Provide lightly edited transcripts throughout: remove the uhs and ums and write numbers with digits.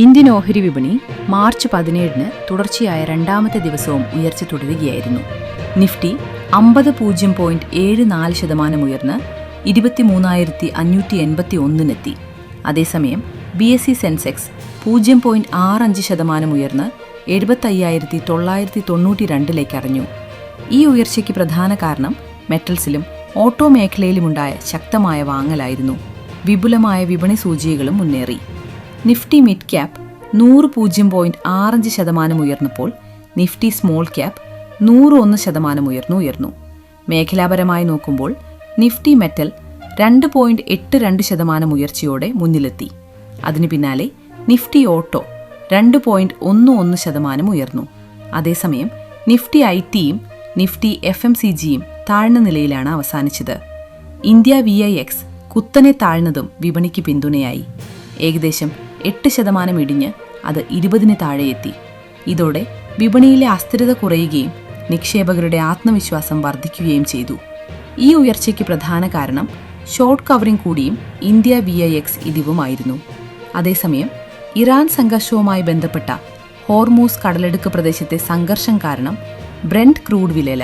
Indian ഓഹരി വിപണി March 17-ന് തുടർച്ചയായ രണ്ടാമത്തെ ദിവസവും ഉയർച്ച തുടരുകയായിരുന്നു. നിഫ്റ്റി 50.74% ഉയർന്ന് 23,581-നെത്തി. അതേസമയം BSE സെൻസെക്സ് 0.65% ഉയർന്ന് 75,992-ലേക്ക് അറിഞ്ഞു. ഈ ഉയർച്ചയ്ക്ക് പ്രധാന കാരണം മെറ്റൽസിലും ഓട്ടോ മേഖലയിലുമുണ്ടായ ശക്തമായ വാങ്ങലായിരുന്നു. വിപുലമായ വിപണി സൂചികകളും മുന്നേറി. നിഫ്റ്റി മിഡ് ക്യാപ് 100.65% ഉയർന്നപ്പോൾ നിഫ്റ്റി സ്മോൾ ക്യാപ് 101% ഉയർന്നു. മേഖലാപരമായി നോക്കുമ്പോൾ നിഫ്റ്റി മെറ്റൽ 2.82% ഉയർച്ചയോടെ മുന്നിലെത്തി. അതിനു പിന്നാലെ നിഫ്റ്റി ഓട്ടോ 2.11% ഉയർന്നു. അതേസമയം നിഫ്റ്റി IT-യും നിഫ്റ്റി FMCG-യും താഴ്ന്ന നിലയിലാണ് അവസാനിച്ചത്. ഇന്ത്യ VIX കുത്തനെ താഴ്ന്നതും വിപണിക്ക് പിന്തുണയായി. ഏകദേശം 8% ഇടിഞ്ഞ് അത് 20-ന് താഴെയെത്തി. ഇതോടെ വിപണിയിലെ അസ്ഥിരത കുറയുകയും നിക്ഷേപകരുടെ ആത്മവിശ്വാസം വർദ്ധിക്കുകയും ചെയ്തു. ഈ ഉയർച്ചയ്ക്ക് പ്രധാന കാരണം ഷോർട്ട് കവറിംഗ് കൂടിയും ഇന്ത്യ VIX ഇടിവുമായിരുന്നു. അതേസമയം ഇറാൻ സംഘർഷവുമായി ബന്ധപ്പെട്ട ഹോർമൂസ് കടലെടുക്ക് പ്രദേശത്തെ സംഘർഷം കാരണം ബ്രെന്റ് ക്രൂഡ് വില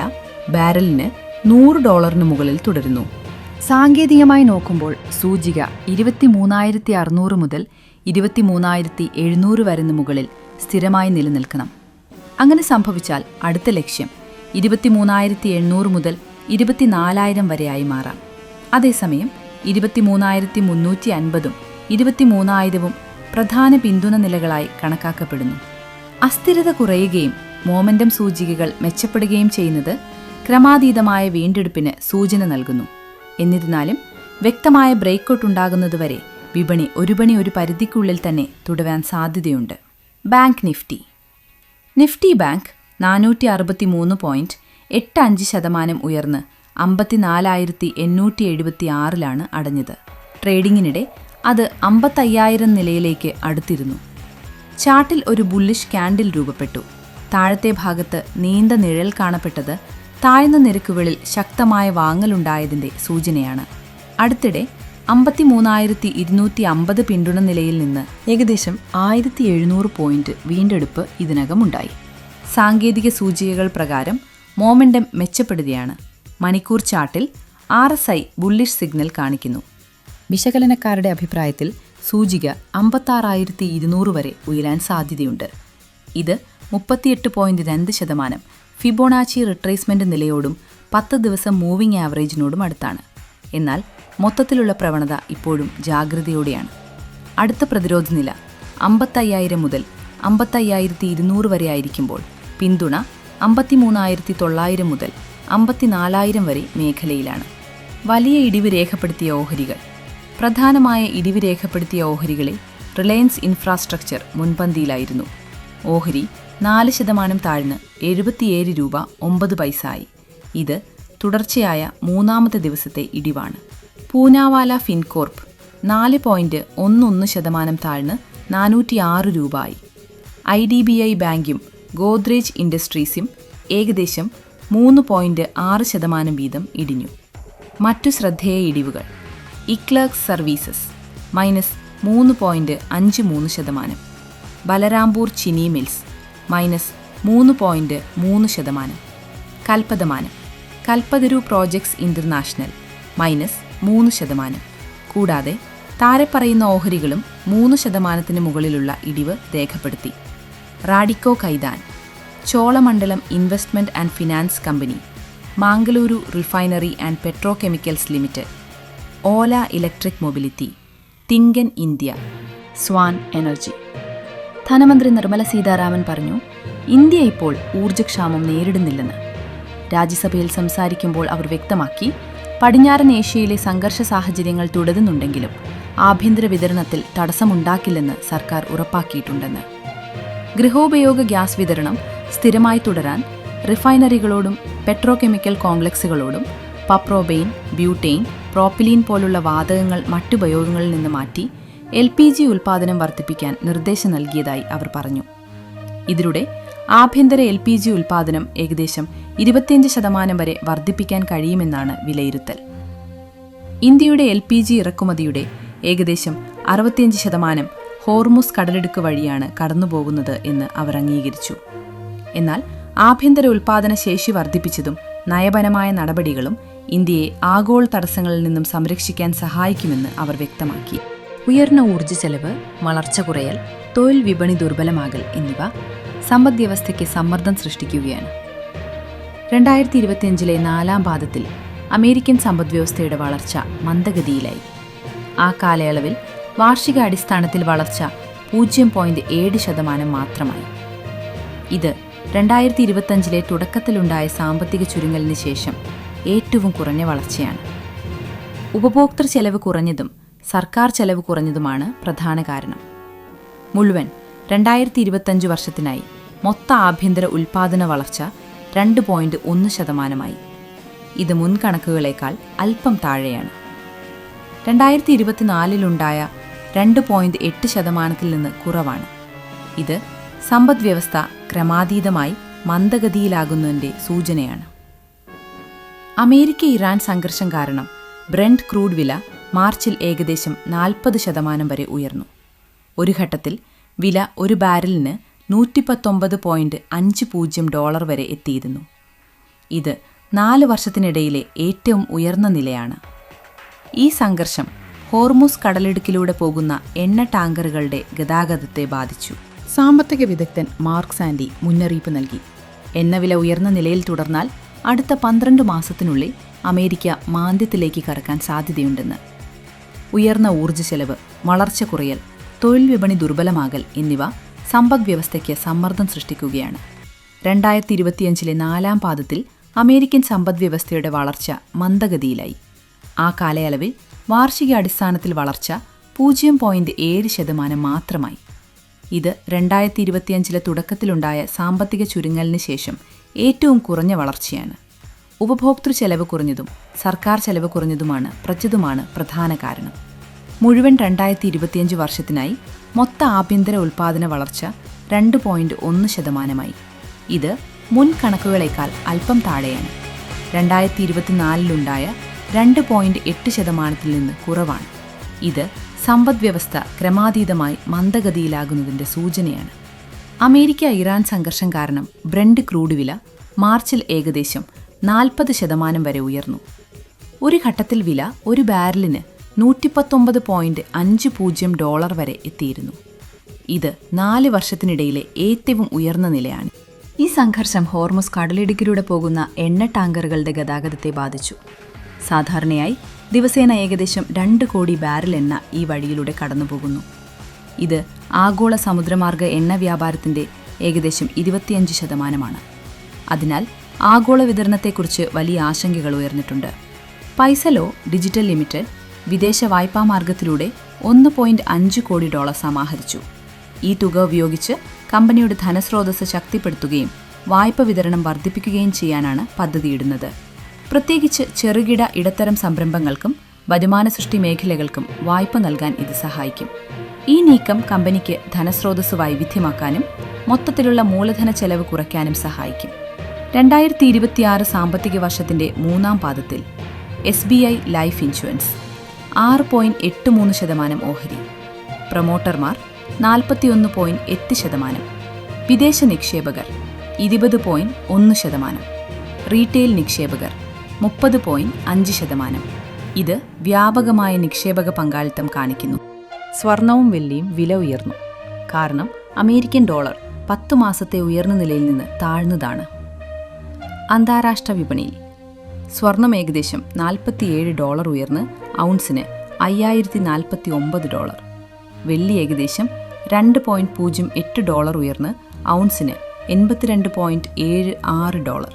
ബാരലിന് $100 മുകളിൽ തുടരുന്നു. സാങ്കേതികമായി നോക്കുമ്പോൾ സൂചിക 23,600 മുതൽ 23,700 വരെ മുകളിൽ സ്ഥിരമായി നിലനിൽക്കണം. അങ്ങനെ സംഭവിച്ചാൽ അടുത്ത ലക്ഷ്യം 23,800 മുതൽ 24,000 വരെയായി മാറാം. അതേസമയം 23,350-ഉം 23,000-ഉം പ്രധാന പിന്തുണ നിലകളായി കണക്കാക്കപ്പെടുന്നു. അസ്ഥിരത കുറയുകയും മൊമെന്റം സൂചികകൾ മെച്ചപ്പെടുകയും ചെയ്യുന്നത് ക്രമാതീതമായ വീണ്ടെടുപ്പിന് സൂചന നൽകുന്നു. എന്നിരുന്നാലും വ്യക്തമായ ബ്രേക്കൗട്ട് ഉണ്ടാകുന്നതുവരെ വിപണി ഒരു പരിധിക്കുള്ളിൽ തന്നെ തുടരാൻ സാധ്യതയുണ്ട്. ബാങ്ക് നിഫ്റ്റി ബാങ്ക് 463.85% ഉയർന്ന് 54,876-ലാണ് അടഞ്ഞത്. ട്രേഡിംഗിനിടെ അത് 55,000 നിലയിലേക്ക് അടുത്തിരുന്നു. ചാർട്ടിൽ ഒരു ബുള്ളിഷ് ക്യാൻഡിൽ രൂപപ്പെട്ടു. താഴത്തെ ഭാഗത്ത് നീണ്ട നിഴൽ കാണപ്പെട്ടത് താഴ്ന്ന നിരക്കുകളിൽ ശക്തമായ വാങ്ങലുണ്ടായതിന്റെ സൂചനയാണ്. അടുത്തിടെ 53,250 പിന്തുണ നിലയിൽ നിന്ന് ഏകദേശം 1,700 പോയിന്റ് വീണ്ടെടുപ്പ് ഇതിനകമുണ്ടായി. സാങ്കേതിക സൂചികകൾ പ്രകാരം മൊമെന്റം മെച്ചപ്പെടുകയാണ്. മണിക്കൂർ ചാർട്ടിൽ RSI ബുള്ളിഷ് സിഗ്നൽ കാണിക്കുന്നു. വിശകലനക്കാരുടെ അഭിപ്രായത്തിൽ സൂചിക 56,200 വരെ ഉയരാൻ സാധ്യതയുണ്ട്. ഇത് 38.2% ഫിബൊനാച്ചി റിട്രേസ്മെന്റ് നിലയോടും 10 ദിവസം മൂവിംഗ് ആവറേജിനോടും അടുത്താണ്. എന്നാൽ മൊത്തത്തിലുള്ള പ്രവണത ഇപ്പോഴും ജാഗ്രതയോടെയാണ്. അടുത്ത പ്രതിരോധ നില 55,000 മുതൽ 55,200 വരെ ആയിരിക്കുമ്പോൾ പിന്തുണ 53,900 മുതൽ 54,000 വരെ മേഖലയിലാണ്. വലിയ ഇടിവ് രേഖപ്പെടുത്തിയ ഓഹരികൾ. പ്രധാനമായ ഇടിവ് രേഖപ്പെടുത്തിയ ഓഹരികളിൽ റിലയൻസ് ഇൻഫ്രാസ്ട്രക്ചർ മുൻപന്തിയിലായിരുന്നു. ഓഹരി 4% താഴ്ന്ന് 77 രൂപ 9 ആയി. ഇത് തുടർച്ചയായ മൂന്നാമത്തെ ദിവസത്തെ ഇടിവാണ്. പൂനാവാല ഫിൻകോർപ്പ് 4.11% താഴ്ന്ന് 406 രൂപ ആയി. IDBI ബാങ്കും ഗോദ്രേജ് ഇൻഡസ്ട്രീസും ഏകദേശം 3.6% വീതം ഇടിഞ്ഞു. മറ്റു ശ്രദ്ധേയ ഇടിവുകൾ. EClerx services -3.53%. Balrampur Chini mills -3.3%. Kalpataru projects international -3%. കൂടാതെ താഴെ പറയുന്ന ഓഹരികളും 3% മുകളിലുള്ള ഇടിവ് രേഖപ്പെടുത്തി. Radico Khaitan, Cholamandalam investment and finance company, Mangaluru refinery and petrochemicals limited, Ola electric mobility, Timken India, Swan energy. ധനമന്ത്രി നിർമ്മല സീതാരാമൻ പറഞ്ഞു, ഇന്ത്യ ഇപ്പോൾ ഊർജ്ജക്ഷാമം നേരിടുന്നില്ലെന്ന്. രാജ്യസഭയിൽ സംസാരിക്കുമ്പോൾ അവർ വ്യക്തമാക്കി, പടിഞ്ഞാറൻ ഏഷ്യയിലെ സംഘർഷ സാഹചര്യങ്ങൾ തുടരുന്നുണ്ടെങ്കിലും ആഭ്യന്തര വിതരണത്തിൽ തടസ്സമുണ്ടാക്കില്ലെന്ന് സർക്കാർ ഉറപ്പാക്കിയിട്ടുണ്ടെന്ന്. ഗൃഹോപയോഗ ഗ്യാസ് വിതരണം സ്ഥിരമായി തുടരാൻ റിഫൈനറികളോടും പെട്രോകെമിക്കൽ കോംപ്ലക്സുകളോടും പപ്രോബെയിൻ, ബ്യൂട്ടെയിൻ, പ്രോപ്പിലീൻ പോലുള്ള വാതകങ്ങൾ മറ്റുപയോഗങ്ങളിൽ നിന്ന് മാറ്റി LPG ഉൽപ്പാദനം വർദ്ധിപ്പിക്കാൻ നിർദ്ദേശം നൽകിയതായി അവർ പറഞ്ഞു. ഇതിലൂടെ ആഭ്യന്തര LPG ഉൽപ്പാദനം ഏകദേശം 25% വരെ വർദ്ധിപ്പിക്കാൻ കഴിയുമെന്നാണ് വിലയിരുത്തൽ. ഇന്ത്യയുടെ LPG ഇറക്കുമതിയുടെ ഏകദേശം 65% ഹോർമുസ് കടലിടുക്ക് വഴിയാണ് കടന്നുപോകുന്നത് എന്ന് അവർ അംഗീകരിച്ചു. എന്നാൽ ആഭ്യന്തര ഉൽപ്പാദന ശേഷി വർദ്ധിപ്പിച്ചതും നയപരമായ നടപടികളും ഇന്ത്യയെ ആഗോള തടസ്സങ്ങളിൽ നിന്നും സംരക്ഷിക്കാൻ സഹായിക്കുമെന്ന് അവർ വ്യക്തമാക്കി. ഉയർന്ന ഊർജ്ജ ചെലവ്, വളർച്ച കുറയൽ, തൊഴിൽ വിപണി ദുർബലമാകൽ എന്നിവ സമ്പദ്വ്യവസ്ഥയ്ക്ക് സമ്മർദ്ദം സൃഷ്ടിക്കുകയാണ്. 2025 നാലാം പാദത്തിൽ അമേരിക്കൻ സമ്പദ്വ്യവസ്ഥയുടെ വളർച്ച മന്ദഗതിയിലായി. ആ കാലയളവിൽ വാർഷിക അടിസ്ഥാനത്തിൽ വളർച്ച 0.7% മാത്രമായി. ഇത് 2025 തുടക്കത്തിലുണ്ടായ സാമ്പത്തിക ചുരുങ്ങലിന് ശേഷം ഏറ്റവും കുറഞ്ഞ വളർച്ചയാണ്. ഉപഭോക്തൃ ചെലവ് കുറഞ്ഞതും സർക്കാർ ചെലവ് കുറഞ്ഞതുമാണ് പ്രധാന കാരണം. മുഴുവൻ 2025 വർഷത്തിനായി മൊത്ത ആഭ്യന്തര ഉൽപ്പാദന വളർച്ച 2.1%. ഇത് മുൻകണക്കുകളേക്കാൾ അല്പം താഴെയാണ്. 2024 2.8% നിന്ന് കുറവാണ്. ഇത് സമ്പദ്വ്യവസ്ഥ ക്രമാതീതമായി മന്ദഗതിയിലാകുന്നതിൻ്റെ സൂചനയാണ്. അമേരിക്ക-ഇറാൻ സംഘർഷം കാരണം ബ്രെന്റ് ക്രൂഡ് വില മാർച്ചിൽ ഏകദേശം 40% വരെ ഉയർന്നു. ഒരു ഘട്ടത്തിൽ വില ഒരു ബാരലിന് $119.50 വരെ എത്തിയിരുന്നു. ഇത് 4 വർഷത്തിനിടയിലെ ഏറ്റവും ഉയർന്ന നിലയാണ്. ഈ സംഘർഷം ഹോർമുസ് കടലിടുക്കിലൂടെ പോകുന്ന എണ്ണ ടാങ്കറുകളുടെ ഗതാഗതത്തെ ബാധിച്ചു. സാമ്പത്തിക വിദഗ്ധൻ മാർക്ക് സാൻഡി മുന്നറിയിപ്പ് നൽകി. എണ്ണവില ഉയർന്ന നിലയിൽ തുടർന്നാൽ അടുത്ത 12 മാസത്തിനുള്ളിൽ അമേരിക്ക മാന്ദ്യത്തിലേക്ക് കടക്കാൻ സാധ്യതയുണ്ടെന്ന്. ഉയർന്ന ഊർജ്ജ ചെലവ്, വളർച്ച കുറയൽ, തൊഴിൽ വിപണി ദുർബലമാകൽ എന്നിവ സമ്പദ്വ്യവസ്ഥയ്ക്ക് സമ്മർദ്ദം സൃഷ്ടിക്കുകയാണ്. 2025 നാലാം പാദത്തിൽ അമേരിക്കൻ സമ്പദ്വ്യവസ്ഥയുടെ വളർച്ച മന്ദഗതിയിലായി. ആ കാലയളവിൽ വാർഷിക അടിസ്ഥാനത്തിൽ വളർച്ച 0.7% മാത്രമായി. ഇത് 2025 തുടക്കത്തിലുണ്ടായ സാമ്പത്തിക ചുരുങ്ങലിന് ശേഷം ഏറ്റവും കുറഞ്ഞ വളർച്ചയാണ്. ഉപഭോക്തൃ ചെലവ് കുറഞ്ഞതും സർക്കാർ ചെലവ് കുറഞ്ഞതുമാണ് പ്രധാന കാരണം. മുഴുവൻ 2025 വർഷത്തിനായി മൊത്ത ആഭ്യന്തര ഉൽപ്പാദന വളർച്ച 2.1%. ഇത് മുൻ കണക്കുകളേക്കാൾ അല്പം താഴെയാണ്. 2024 2.8% നിന്ന് കുറവാണ്. ഇത് സമ്പദ്വ്യവസ്ഥ ക്രമാതീതമായി മന്ദഗതിയിലാകുന്നതിൻ്റെ സൂചനയാണ്. അമേരിക്ക-ഇറാൻ സംഘർഷം കാരണം ബ്രെന്റ് ക്രൂഡ് വില മാർച്ചിൽ ഏകദേശം 40% വരെ ഉയർന്നു. ഒരു ഘട്ടത്തിൽ വില ഒരു ബാരലിന് $119.50 വരെ എത്തിയിരുന്നു. ഇത് 4 വർഷത്തിനിടയിലെ ഏറ്റവും ഉയർന്ന നിലയാണ്. ഈ സംഘർഷം ഹോർമുസ് കടലിടുക്കിലൂടെ പോകുന്ന എണ്ണ ടാങ്കറുകളുടെ ഗതാഗതത്തെ ബാധിച്ചു. സാധാരണയായി ദിവസേന ഏകദേശം 2 കോടി ബാരൽ എണ്ണ ഈ വഴിയിലൂടെ കടന്നുപോകുന്നു. ഇത് ആഗോള സമുദ്രമാർഗ എണ്ണ വ്യാപാരത്തിൻ്റെ ഏകദേശം 25%. അതിനാൽ ആഗോള വിതരണത്തെക്കുറിച്ച് വലിയ ആശങ്കകൾ ഉയർന്നിട്ടുണ്ട്. പൈസലോ ഡിജിറ്റൽ ലിമിറ്റഡ് വിദേശ വായ്പാ മാർഗത്തിലൂടെ $1.5 കോടി സമാഹരിച്ചു. ഈ തുക ഉപയോഗിച്ച് കമ്പനിയുടെ ധനസ്രോതസ് ശക്തിപ്പെടുത്തുകയും വായ്പ വിതരണം വർദ്ധിപ്പിക്കുകയും ചെയ്യാനാണ് പദ്ധതിയിടുന്നത്. പ്രത്യേകിച്ച് ചെറുകിട ഇടത്തരം സംരംഭങ്ങൾക്കും വരുമാന സൃഷ്ടി മേഖലകൾക്കും വായ്പ നൽകാൻ ഇത് സഹായിക്കും. ഈ നീക്കം കമ്പനിക്ക് ധനസ്രോതസ് വൈവിധ്യമാക്കാനും മൊത്തത്തിലുള്ള മൂലധന ചെലവ് കുറയ്ക്കാനും സഹായിക്കും. 2026 സാമ്പത്തിക വർഷത്തിന്റെ 3-ാം പാദത്തിൽ SBI ലൈഫ് ഇൻഷുറൻസ് 6.83% ഓഹരി, പ്രൊമോട്ടർമാർ 41.8%, വിദേശ നിക്ഷേപകർ 20.1%, റീറ്റെയിൽ നിക്ഷേപകർ 30.5%. ഇത് വ്യാപകമായ നിക്ഷേപക പങ്കാളിത്തം കാണിക്കുന്നു. സ്വർണവും വെള്ളിയും വില ഉയർന്നു. കാരണം അമേരിക്കൻ ഡോളർ 10 മാസത്തെ ഉയർന്ന നിലയിൽ നിന്ന് താഴ്ന്നതാണ്. അന്താരാഷ്ട്ര വിപണിയിൽ സ്വർണം ഏകദേശം $47 ഉയർന്ന് ഔൺസിന് $5049. വെള്ളി ഏകദേശം $2.08 ഉയർന്ന് ഔൺസിന് $82.76.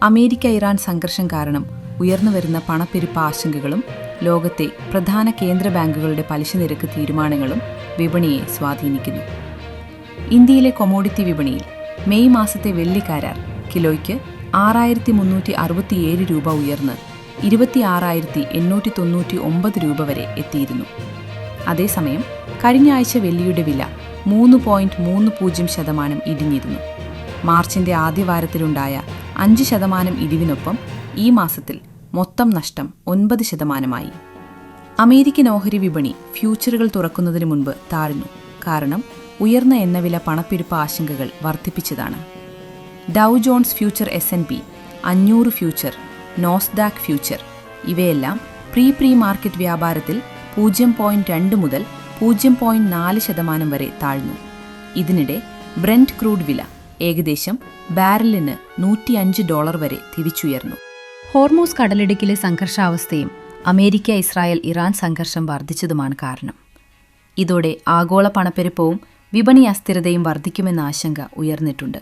അമേരിക്ക-ഇറാൻ സംഘർഷം കാരണം ഉയർന്നുവരുന്ന പണപ്പെരുപ്പ ആശങ്കകളും ലോകത്തെ പ്രധാന കേന്ദ്ര ബാങ്കുകളുടെ പലിശ നിരക്ക് തീരുമാനങ്ങളും വിപണിയെ സ്വാധീനിക്കുന്നു. ഇന്ത്യയിലെ കൊമോഡിറ്റി വിപണിയിൽ മെയ് മാസത്തെ വെള്ളി കരാർ കിലോയ്ക്ക് $6,367 ഉയർന്ന് $26,899 വരെ എത്തിയിരുന്നു. അതേസമയം കഴിഞ്ഞ ആഴ്ച വെള്ളിയുടെ വില 3.30% ഇടിഞ്ഞിരുന്നു. മാർച്ചിന്റെ ആദ്യവാരത്തിലുണ്ടായ 5% ഇടിവിനൊപ്പം ഈ മാസത്തിൽ മൊത്തം നഷ്ടം 9%. അമേരിക്കൻ ഓഹരി വിപണി ഫ്യൂച്ചറുകൾ തുറക്കുന്നതിന് മുൻപ് താഴ്ന്നു. കാരണം ഉയർന്ന എണ്ണവില പണപ്പെരുപ്പ ആശങ്കകൾ വർദ്ധിപ്പിച്ചതാണ്. Dow Jones future, S&P 500 future, Nasdaq future ഇവയെല്ലാം പ്രീ മാർക്കറ്റ് വ്യാപാരത്തിൽ 0.2 മുതൽ 0.4% വരെ താഴ്ന്നു. ഇതിനിടെ ബ്രെന്റ് ക്രൂഡ് വില ഏകദേശം ബാരലിന് $105 വരെ തിരിച്ചുയർന്നു. ഹോർമൂസ് കടലിടുക്കിലെ സംഘർഷാവസ്ഥയും അമേരിക്ക, ഇസ്രായേൽ, ഇറാൻ സംഘർഷം വർദ്ധിച്ചതുമാണ് കാരണം. ഇതോടെ ആഗോള പണപ്പെരുപ്പവും വിപണി അസ്ഥിരതയും വർദ്ധിക്കുമെന്ന ആശങ്ക ഉയർന്നിട്ടുണ്ട്.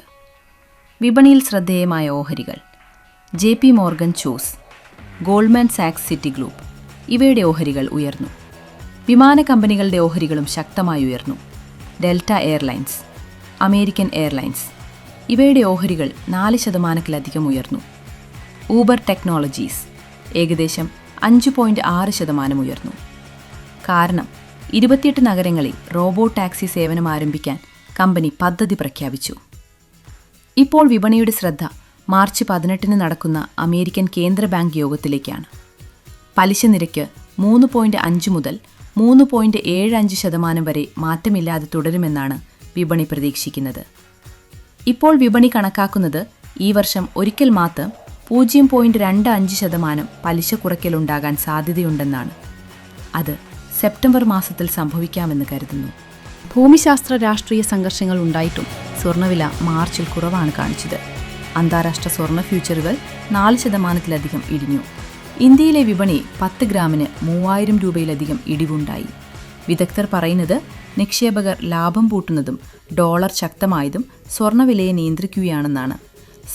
വിപണിയിൽ ശ്രദ്ധേയമായ ഓഹരികൾ: JP മോർഗൻ ചോസ്, ഗോൾഡ്മാൻ സാക്സ്, സിറ്റി ഗ്രൂപ്പ് ഇവയുടെ ഓഹരികൾ ഉയർന്നു. വിമാന കമ്പനികളുടെ ഓഹരികളും ശക്തമായി ഉയർന്നു. ഡെൽറ്റ എയർലൈൻസ്, അമേരിക്കൻ എയർലൈൻസ് ഇവയുടെ ഓഹരികൾ 4%-ലധികം ഉയർന്നു. ഊബർ ടെക്നോളജീസ് ഏകദേശം 5.6% ഉയർന്നു. കാരണം 28 നഗരങ്ങളിൽ റോബോട്ട് ടാക്സി സേവനം ആരംഭിക്കാൻ കമ്പനി പദ്ധതി പ്രഖ്യാപിച്ചു. ഇപ്പോൾ വിപണിയുടെ ശ്രദ്ധ മാർച്ച് 18 നടക്കുന്ന അമേരിക്കൻ കേന്ദ്ര ബാങ്ക് യോഗത്തിലേക്കാണ്. പലിശ നിരക്ക് 3.5 മുതൽ 3.75% വരെ മാറ്റമില്ലാതെ തുടരുമെന്നാണ് വിപണി പ്രതീക്ഷിക്കുന്നത്. ഇപ്പോൾ വിപണി കണക്കാക്കുന്നത് ഈ വർഷം ഒരിക്കൽ മാത്രം 0.25% പലിശ കുറയ്ക്കലുണ്ടാകാൻ സാധ്യതയുണ്ടെന്നാണ്. അത് സെപ്റ്റംബർ മാസത്തിൽ സംഭവിക്കാമെന്ന് കരുതുന്നു. ഭൂമിശാസ്ത്ര രാഷ്ട്രീയ സംഘർഷങ്ങൾ ഉണ്ടായിട്ടും സ്വർണ്ണവില മാർച്ചിൽ കുറവാണ് കാണിച്ചത്. അന്താരാഷ്ട്ര സ്വർണ്ണ ഫ്യൂച്ചറുകൾ 4%-ലധികം ഇടിഞ്ഞു. ഇന്ത്യയിലെ വിപണി 10 ഗ്രാമിന് 3000 രൂപയിലധികം ഇടിവുണ്ടായി. വിദഗ്ധർ പറയുന്നത് നിക്ഷേപകർ ലാഭം പൂട്ടുന്നതും ഡോളർ ശക്തമായതും സ്വർണ്ണവിലയെ നിയന്ത്രിക്കുകയാണെന്നാണ്.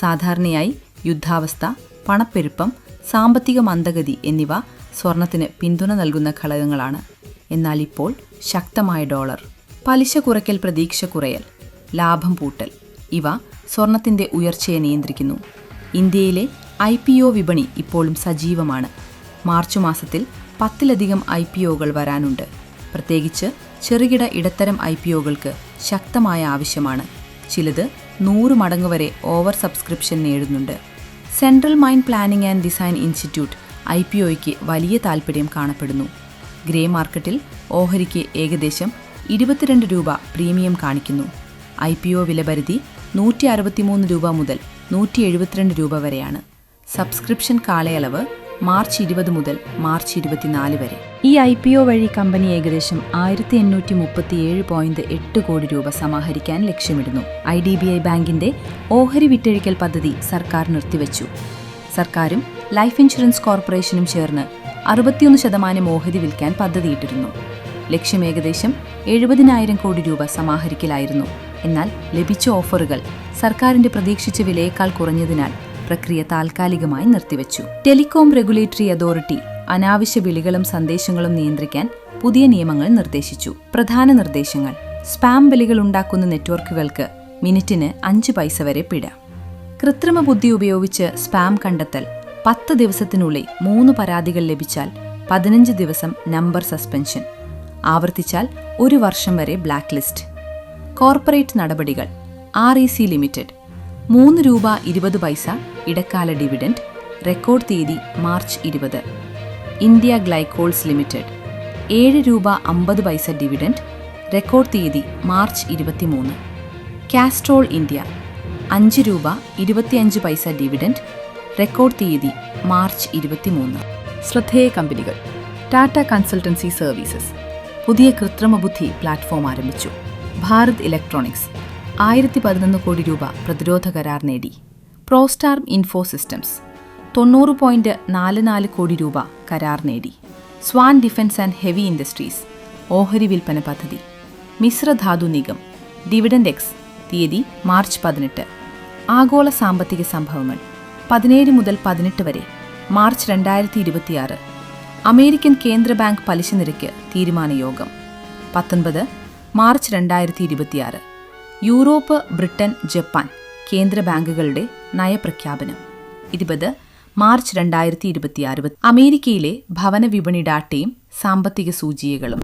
സാധാരണയായി യുദ്ധാവസ്ഥ, പണപ്പെരുപ്പം, സാമ്പത്തിക മന്ദഗതി എന്നിവ സ്വർണത്തിന് പിന്തുണ നൽകുന്ന ഘടകങ്ങളാണ്. എന്നാൽ ഇപ്പോൾ ശക്തമായ ഡോളർ, പലിശ കുറയ്ക്കൽ, പ്രതീക്ഷ കുറയൽ, ലാഭം പൂട്ടൽ ഇവ സ്വർണത്തിന്റെ ഉയർച്ചയെ നിയന്ത്രിക്കുന്നു. ഇന്ത്യയിലെ IPO വിപണി ഇപ്പോഴും സജീവമാണ്. മാർച്ച് മാസത്തിൽ 10-ലധികം IPOകൾ വരാനുണ്ട്. പ്രത്യേകിച്ച് ചെറുകിട ഇടത്തരം IPOകൾക്ക് ശക്തമായ ആവശ്യമാണ്. ചിലത് 100 മടങ്ങ് വരെ ഓവർ സബ്സ്ക്രിപ്ഷൻ നേടുന്നുണ്ട്. Central mine planning and design institute IPOയ്ക്ക് വലിയ താൽപ്പര്യം കാണപ്പെടുന്നു. ഗ്രേ മാർക്കറ്റിൽ ഓഹരിക്ക് ഏകദേശം 22 രൂപ പ്രീമിയം കാണിക്കുന്നു. IPO വിലപരിധി 163 രൂപ മുതൽ 172 രൂപ വരെയാണ്. സബ്സ്ക്രിപ്ഷൻ കാലയളവ് മാർച്ച് 20 മുതൽ മാർച്ച് 24 വരെ. ഈ IPO വഴി കമ്പനി ഏകദേശം 1837.8 കോടി രൂപ സമാഹരിക്കാൻ ലക്ഷ്യമിടുന്നു. IDBI ബാങ്കിന്റെ ഓഹരി വിറ്റഴിക്കൽ പദ്ധതി സർക്കാർ നിർത്തിവച്ചു. സർക്കാരും ലൈഫ് ഇൻഷുറൻസ് കോർപ്പറേഷനും ചേർന്ന് 61% ഓഹരി വിൽക്കാൻ പദ്ധതിയിട്ടിരുന്നു. ലക്ഷ്യം ഏകദേശം 70,000 കോടി രൂപ സമാഹരിക്കലായിരുന്നു. എന്നാൽ ലഭിച്ച ഓഫറുകൾ സർക്കാരിന്റെ പ്രതീക്ഷിച്ച വിലയേക്കാൾ കുറഞ്ഞതിനാൽ പ്രക്രിയ താൽക്കാലികമായി നിർത്തിവച്ചു. ടെലികോം റെഗുലേറ്ററി അതോറിറ്റി അനാവശ്യ വിളികളും സന്ദേശങ്ങളും നിയന്ത്രിക്കാൻ പുതിയ നിയമങ്ങൾ നിർദ്ദേശിച്ചു. പ്രധാന നിർദ്ദേശങ്ങൾ: സ്പാം വിളികൾ ഉണ്ടാക്കുന്ന നെറ്റ്വർക്കുകൾക്ക് മിനിറ്റിന് 5 പൈസ വരെ പിഴ. കൃത്രിമ ബുദ്ധി ഉപയോഗിച്ച് സ്പാം കണ്ടെത്തൽ. 10 ദിവസത്തിനുള്ളിൽ 3 പരാതികൾ ലഭിച്ചാൽ 15 ദിവസം നമ്പർ സസ്പെൻഷൻ. ആവർത്തിച്ചാൽ 1 വർഷം വരെ ബ്ലാക്ക് ലിസ്റ്റ്. കോർപ്പറേറ്റ് നടപടികൾ. REC ലിമിറ്റഡ് 3 രൂപ 20 പൈസ ഇടക്കാല ഡിവിഡൻഡ്. റെക്കോർഡ് തീയതി മാർച്ച് 20. ഇന്ത്യ ഗ്ലൈക്കോൾസ് ലിമിറ്റഡ് 7 രൂപ 50 പൈസ ഡിവിഡൻഡ്. റെക്കോർഡ് തീയതി മാർച്ച് 23. കാസ്ട്രോൾ ഇന്ത്യ 5 രൂപ 25 പൈസ ഡിവിഡൻഡ്. റെക്കോർഡ് തീയതി മാർച്ച് 23. ശ്രദ്ധേയ കമ്പനികൾ. ടാറ്റ കൺസൾട്ടൻസി സർവീസസ് പുതിയ കൃത്രിമബുദ്ധി പ്ലാറ്റ്ഫോം ആരംഭിച്ചു. ഭാരത് ഇലക്ട്രോണിക്സ് 1011 കോടി രൂപ പ്രതിരോധ കരാർ നേടി. പ്രോസ്റ്റാർ ഇൻഫോ സിസ്റ്റംസ് 90.44 കോടി രൂപ കരാർ നേടി. Swan defence and heavy industries ഓഹരി വിൽപ്പന പദ്ധതി. മിശ്രധാതു നിഗം ഡിവിഡൻഡ് എക്സ് തീയതി മാർച്ച് 18. ആഗോള സാമ്പത്തിക സംഭവങ്ങൾ 17 മുതൽ 18 വരെ മാർച്ച് 2026. അമേരിക്കൻ കേന്ദ്ര ബാങ്ക് പലിശ നിരക്ക് തീരുമാന യോഗം. 19 മാർച്ച് 2026. യൂറോപ്പ്, ബ്രിട്ടൻ, ജപ്പാൻ കേന്ദ്ര ബാങ്കുകളുടെ നയപ്രഖ്യാപനം. 20 മാർച്ച് 2026. അമേരിക്കയിലെ ഭവന വിപണി ഡാറ്റയും സാമ്പത്തിക സൂചികകളും.